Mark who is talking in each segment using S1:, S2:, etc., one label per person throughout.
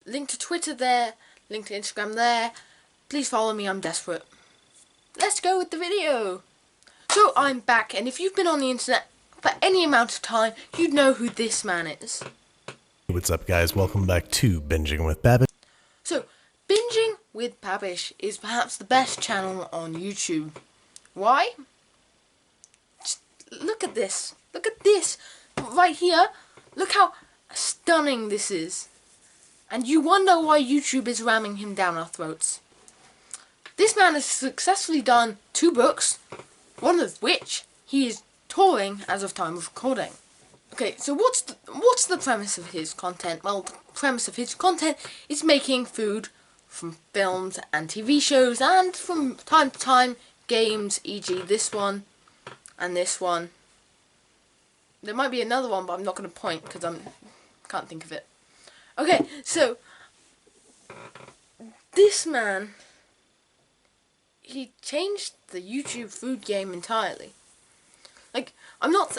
S1: link to Twitter there, link to Instagram there. Please follow me, I'm desperate. Let's go with the video. So I'm back, and if you've been on the internet for any amount of time, you'd know who this man is.
S2: What's up, guys? Welcome back to Binging with Babish.
S1: So, Binging with Babish is perhaps the best channel on YouTube. Why? Just look at this. Look at this. Right here. Look how stunning this is. And you wonder why YouTube is ramming him down our throats. This man has successfully done 2 books, one of which he is touring as of time of recording. Okay, so what's the premise of his content? Well, the premise of his content is making food from films and TV shows, and from time to time games, e.g. this one and this one. There might be another one, but I'm not going to point because I can't think of it. Okay, so this man, he changed the YouTube food game entirely. Like, I'm not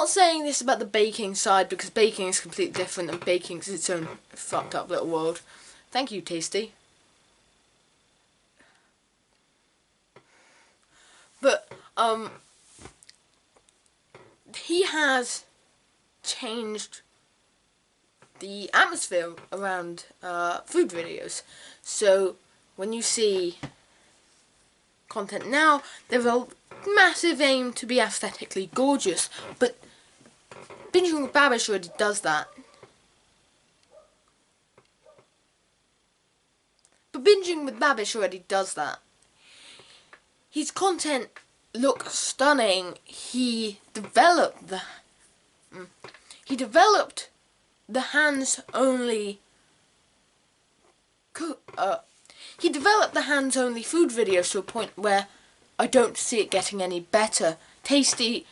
S1: saying this about the baking side, because baking is completely different and baking is its own fucked up little world. Thank you, Tasty. But, he has changed the atmosphere around food videos. So, when you see content now, there's a massive aim to be aesthetically gorgeous, but Binging with Babish already does that. His content looks stunning. He developed the hands-only food videos to a point where I don't see it getting any better. Tasty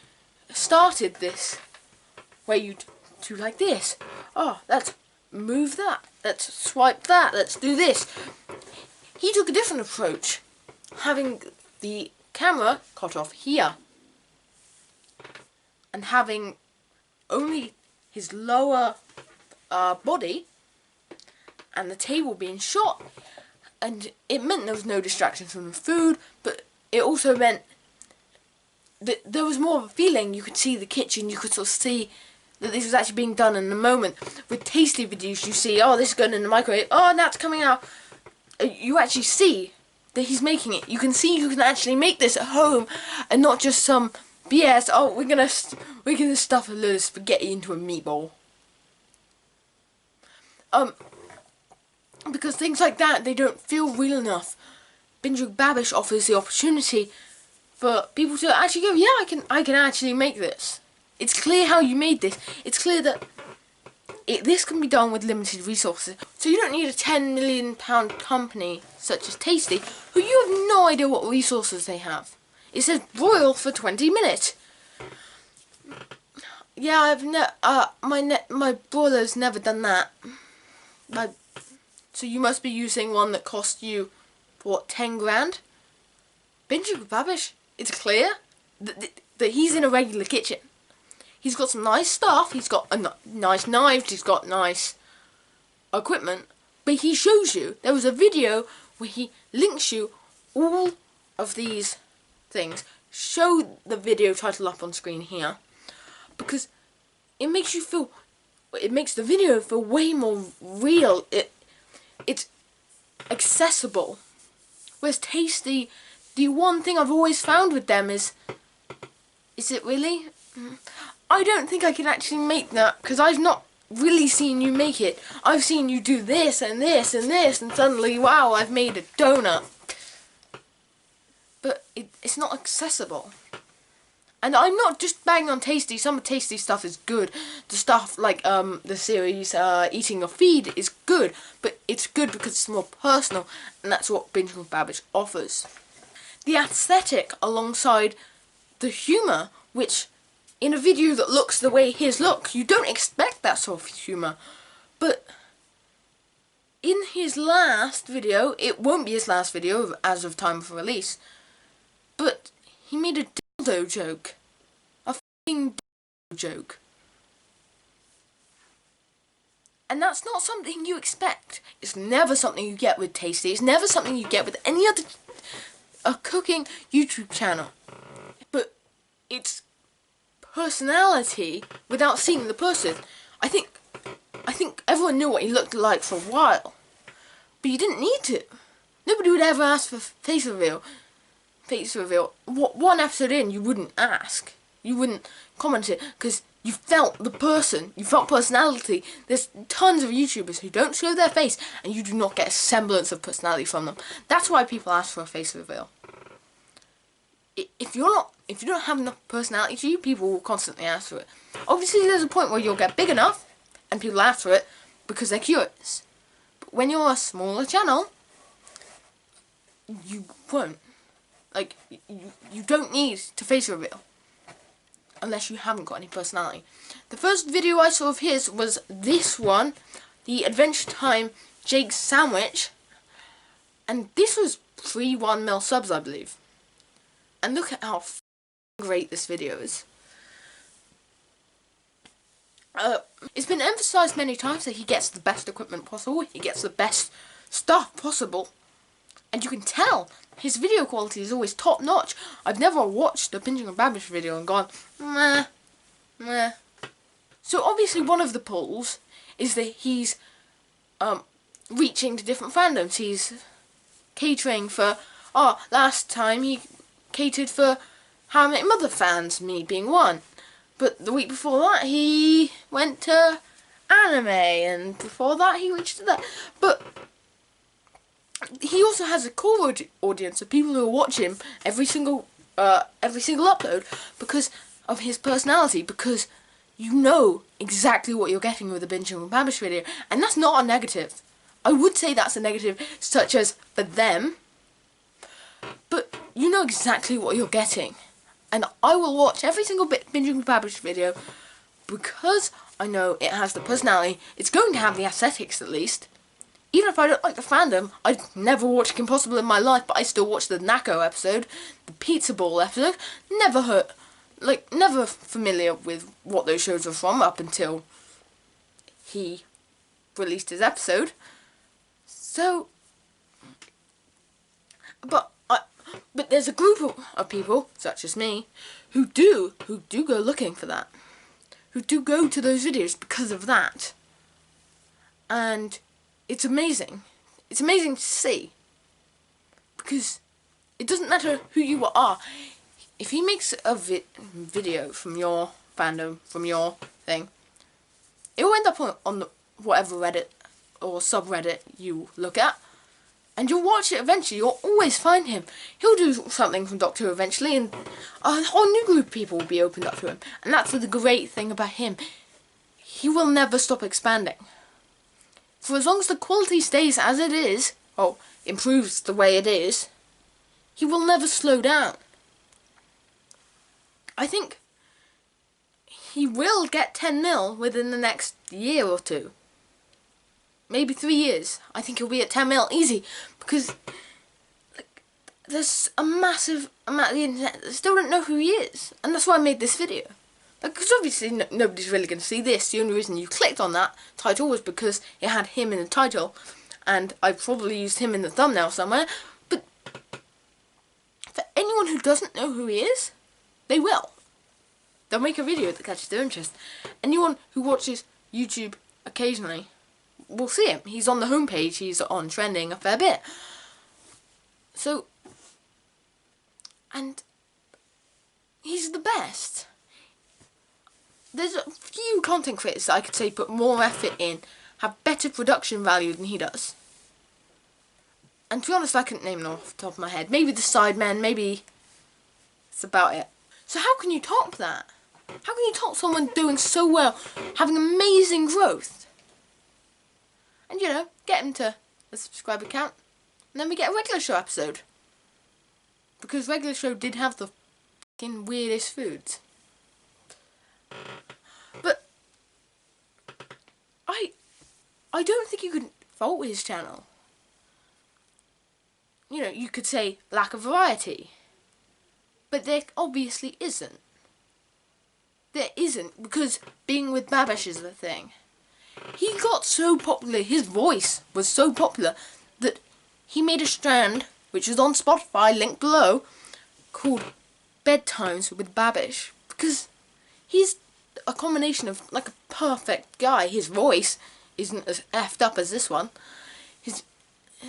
S1: started this, where you do like this. Oh, let's move that. Let's swipe that. Let's do this. He took a different approach, having the camera cut off here, and having only his lower body and the table being shot. And it meant there was no distractions from the food, but it also meant that there was more of a feeling. You could see the kitchen, you could sort of see that this was actually being done in the moment. With Tasty videos, you see, oh, this is going in the microwave, oh, that's coming out. You actually see that he's making it. You can see you can actually make this at home, and not just some BS, oh, we're gonna stuff a load of spaghetti into a meatball. Because things like that, they don't feel real enough. Binging with Babish offers the opportunity for people to actually go, yeah, I can actually make this. It's clear how you made this. It's clear that this can be done with limited resources. So you don't need a £10 million company such as Tasty, who you have no idea what resources they have. It says broil for 20 minutes. Yeah, my broiler's never done that. So you must be using one that cost you, what, 10 grand? Binging with Babish, it's clear that he's in a regular kitchen. He's got some nice stuff, he's got nice knives, he's got nice equipment, but he shows you, there was a video where he links you all of these things. Show the video title up on screen here, because it makes the video feel way more real. It's accessible. Whereas Tasty, the one thing I've always found with them is it really? I don't think I can actually make that, because I've not really seen you make it. I've seen you do this and this and this, and suddenly, wow, I've made a donut. But it's not accessible. And I'm not just banging on Tasty. Some of Tasty stuff is good. The stuff like the series Eating Your Feed is good, but it's good because it's more personal, and that's what Binging with Babish offers. The aesthetic alongside the humour, which in a video that looks the way his looks, you don't expect that sort of humour. But in his last video, it won't be his last video as of time of release, but he made a dildo joke. A f***ing dildo joke. And that's not something you expect. It's never something you get with Tasty. It's never something you get with any other cooking YouTube channel. But it's personality without seeing the person. I think everyone knew what he looked like for a while, but you didn't need to. Nobody would ever ask for face reveal. One episode in, you wouldn't ask. You wouldn't comment it because you felt the person. You felt personality. There's tons of YouTubers who don't show their face, and you do not get a semblance of personality from them. That's why people ask for a face reveal. If you don't have enough personality to you, people will constantly ask for it. Obviously, there's a point where you'll get big enough, and people ask for it because they're curious. But when you're a smaller channel, you won't. Like, you don't need to face reveal unless you haven't got any personality. The first video I saw of his was this one, the Adventure Time Jake's Sandwich, and this was pre-1 mil subs, I believe. And look at how great this video is. It's been emphasized many times that he gets the best equipment possible, he gets the best stuff possible, and you can tell his video quality is always top notch. I've never watched a Binging with Babish video and gone, meh, meh. So obviously one of the pulls is that he's reaching to different fandoms. He's catering for, last time he catered for How I Met Your Mother fans, me being one. But the week before that, he went to anime, and before that, he reached to that. But he also has a core audience of people who watch him every single upload because of his personality, because you know exactly what you're getting with a Binging with Babish video, and that's not a negative. I would say that's a negative, such as for them, but you know exactly what you're getting. And I will watch every single Binging with Babish video because I know it has the personality. It's going to have the aesthetics at least. Even if I don't like the fandom, I'd never watched Kim Possible in my life, but I still watched the Nako episode, the Pizza Ball episode. Never familiar with what those shows are from up until he released his episode. So, but there's a group of people, such as me, who do go looking for that. Who do go to those videos because of that. And it's amazing. It's amazing to see. Because it doesn't matter who you are. If he makes a video from your fandom, from your thing, it will end up on the, whatever Reddit or subreddit you look at. And you'll watch it eventually. You'll always find him. He'll do something from Doctor Who eventually, and a whole new group of people will be opened up to him. And that's the great thing about him. He will never stop expanding. For as long as the quality stays as it is, or improves the way it is, he will never slow down. I think he will get 10 mil within the next year or two. Maybe 3 years. I think he'll be at 10 mil easy, because there's a massive amount of the internet that still don't know who he is, and that's why I made this video. Because obviously nobody's really going to see this. The only reason you clicked on that title was because it had him in the title, and I probably used him in the thumbnail somewhere. But for anyone who doesn't know who he is, they will. They'll make a video that catches their interest. Anyone who watches YouTube occasionally will see him. He's on the homepage. He's on trending a fair bit. So, and he's the best. There's a few content creators that I could say put more effort in, have better production value than he does. And to be honest, I couldn't name them off the top of my head. Maybe the Sidemen, maybe that's about it. So how can you top that? How can you top someone doing so well, having amazing growth? And, you know, get him to a subscriber count, and then we get a regular show episode. Because regular show did have the fucking weirdest foods. But I don't think you could fault his channel. You know, you could say lack of variety. But there obviously isn't. There isn't, because being with Babish is the thing. he got so popular, his voice was so popular, that he made a strand, which is on Spotify, link below, called Bedtimes with Babish, because he's a combination of, like, a perfect guy. His voice isn't as effed up as this one. His,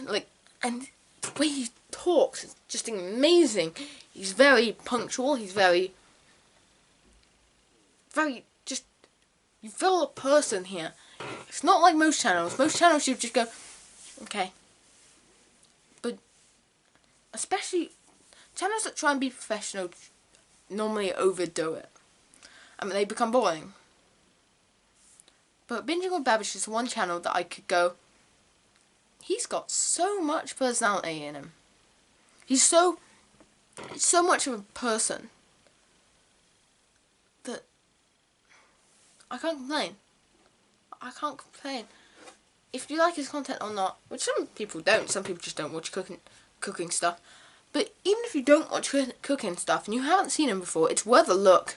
S1: like, and the way he talks is just amazing. He's very punctual, he's very, just, you feel a person here. It's not like most channels. Most channels you just go, okay. But, especially, channels that try and be professional normally overdo it. I mean, they become boring. But Binging with Babish is one channel that I could go, he's got so much personality in him. He's so much of a person that I can't complain. I can't complain. If you like his content or not, which some people don't, some people just don't watch cooking stuff. But even if you don't watch cooking stuff and you haven't seen him before, it's worth a look.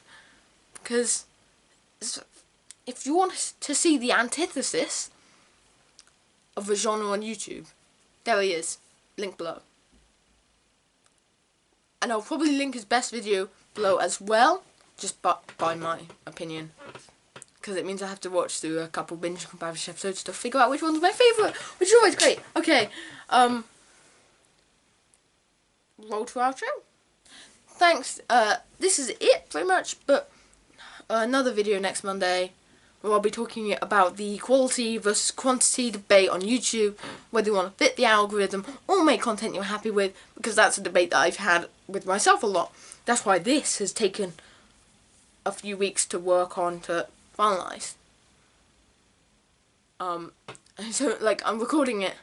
S1: Because if you want to see the antithesis of a genre on YouTube, there he is. Link below. And I'll probably link his best video below as well, just by my opinion. Because it means I have to watch through a couple Binging with Babish episodes to figure out which one's my favourite, which is always great. Okay, roll to outro. Thanks, this is it pretty much, but another video next Monday where I'll be talking about the quality versus quantity debate on YouTube, whether you want to fit the algorithm or make content you're happy with, because that's a debate that I've had with myself a lot. That's why this has taken a few weeks to work on to finalise. And so, like, I'm recording it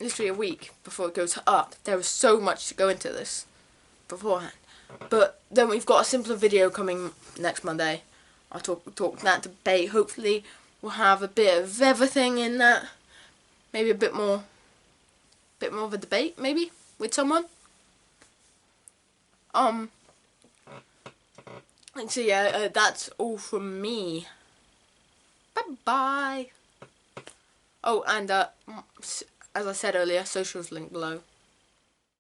S1: literally a week before it goes up. There was so much to go into this beforehand. But then we've got a simpler video coming next Monday. I'll talk that debate. Hopefully we'll have a bit of everything in that. Maybe a bit more of a debate, maybe, with someone. So yeah, that's all from me. Bye-bye. Oh, and as I said earlier, socials link below.